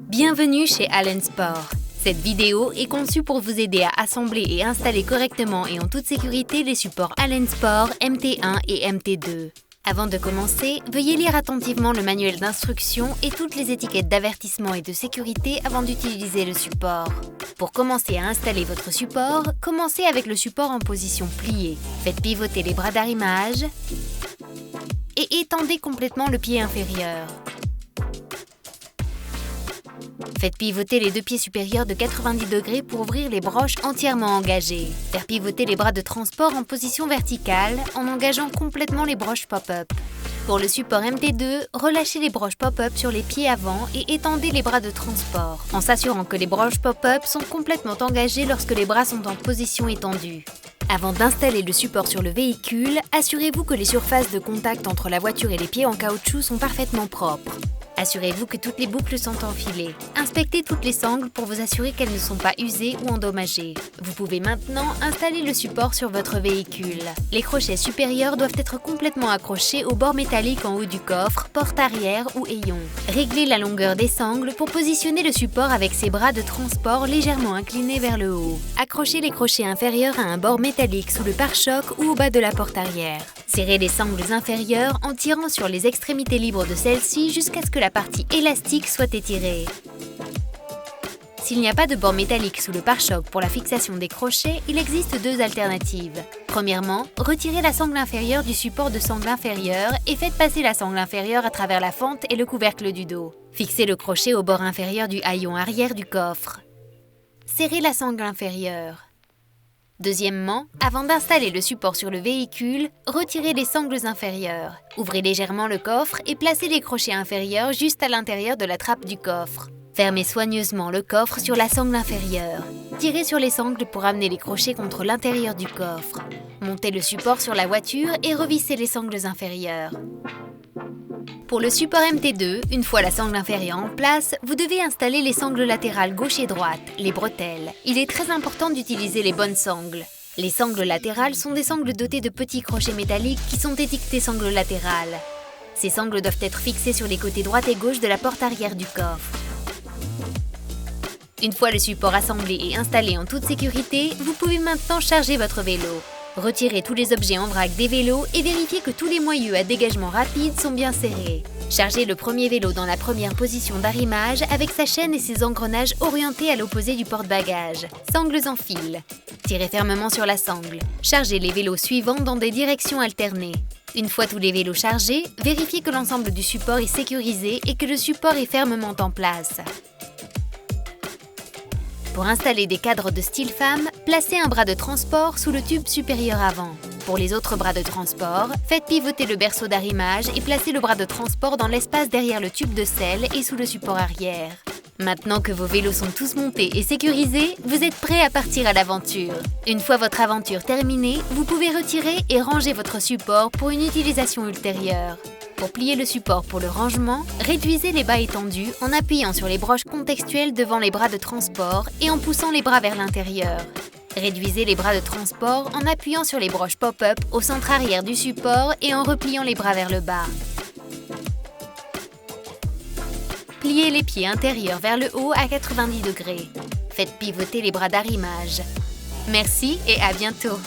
Bienvenue chez Allen Sport. Cette vidéo est conçue pour vous aider à assembler et installer correctement et en toute sécurité les supports Allen Sport MT1 et MT2. Avant de commencer, veuillez lire attentivement le manuel d'instruction et toutes les étiquettes d'avertissement et de sécurité avant d'utiliser le support. Pour commencer à installer votre support, commencez avec le support en position pliée. Faites pivoter les bras d'arrimage et étendez complètement le pied inférieur. Faites pivoter les deux pieds supérieurs de 90 degrés pour ouvrir les broches entièrement engagées. Faire pivoter les bras de transport en position verticale en engageant complètement les broches pop-up. Pour le support MT2, relâchez les broches pop-up sur les pieds avant et étendez les bras de transport, en s'assurant que les broches pop-up sont complètement engagées lorsque les bras sont en position étendue. Avant d'installer le support sur le véhicule, assurez-vous que les surfaces de contact entre la voiture et les pieds en caoutchouc sont parfaitement propres. Assurez-vous que toutes les boucles sont enfilées. Inspectez toutes les sangles pour vous assurer qu'elles ne sont pas usées ou endommagées. Vous pouvez maintenant installer le support sur votre véhicule. Les crochets supérieurs doivent être complètement accrochés au bord métallique en haut du coffre, porte arrière ou hayon. Réglez la longueur des sangles pour positionner le support avec ses bras de transport légèrement inclinés vers le haut. Accrochez les crochets inférieurs à un bord métallique sous le pare-choc ou au bas de la porte arrière. Serrez les sangles inférieures en tirant sur les extrémités libres de celles-ci jusqu'à ce que la partie élastique soit étirée. S'il n'y a pas de bord métallique sous le pare-choc pour la fixation des crochets, il existe deux alternatives. Premièrement, retirez la sangle inférieure du support de sangle inférieure et faites passer la sangle inférieure à travers la fente et le couvercle du dos. Fixez le crochet au bord inférieur du haillon arrière du coffre. Serrez la sangle inférieure. Deuxièmement, avant d'installer le support sur le véhicule, retirez les sangles inférieures. Ouvrez légèrement le coffre et placez les crochets inférieurs juste à l'intérieur de la trappe du coffre. Fermez soigneusement le coffre sur la sangle inférieure. Tirez sur les sangles pour amener les crochets contre l'intérieur du coffre. Montez le support sur la voiture et revissez les sangles inférieures. Pour le support MT2, une fois la sangle inférieure en place, vous devez installer les sangles latérales gauche et droite, les bretelles. Il est très important d'utiliser les bonnes sangles. Les sangles latérales sont des sangles dotées de petits crochets métalliques qui sont étiquetés sangles latérales. Ces sangles doivent être fixées sur les côtés droite et gauche de la porte arrière du coffre. Une fois le support assemblé et installé en toute sécurité, vous pouvez maintenant charger votre vélo. Retirez tous les objets en vrac des vélos et vérifiez que tous les moyeux à dégagement rapide sont bien serrés. Chargez le premier vélo dans la première position d'arrimage avec sa chaîne et ses engrenages orientés à l'opposé du porte-bagages. Sangles en fil. Tirez fermement sur la sangle. Chargez les vélos suivants dans des directions alternées. Une fois tous les vélos chargés, vérifiez que l'ensemble du support est sécurisé et que le support est fermement en place. Pour installer des cadres de style femme, placez un bras de transport sous le tube supérieur avant. Pour les autres bras de transport, faites pivoter le berceau d'arrimage et placez le bras de transport dans l'espace derrière le tube de selle et sous le support arrière. Maintenant que vos vélos sont tous montés et sécurisés, vous êtes prêts à partir à l'aventure. Une fois votre aventure terminée, vous pouvez retirer et ranger votre support pour une utilisation ultérieure. Pour plier le support pour le rangement, réduisez les bas étendus en appuyant sur les broches contextuelles devant les bras de transport et en poussant les bras vers l'intérieur. Réduisez les bras de transport en appuyant sur les broches pop-up au centre arrière du support et en repliant les bras vers le bas. Pliez les pieds intérieurs vers le haut à 90 degrés. Faites pivoter les bras d'arrimage. Merci et à bientôt!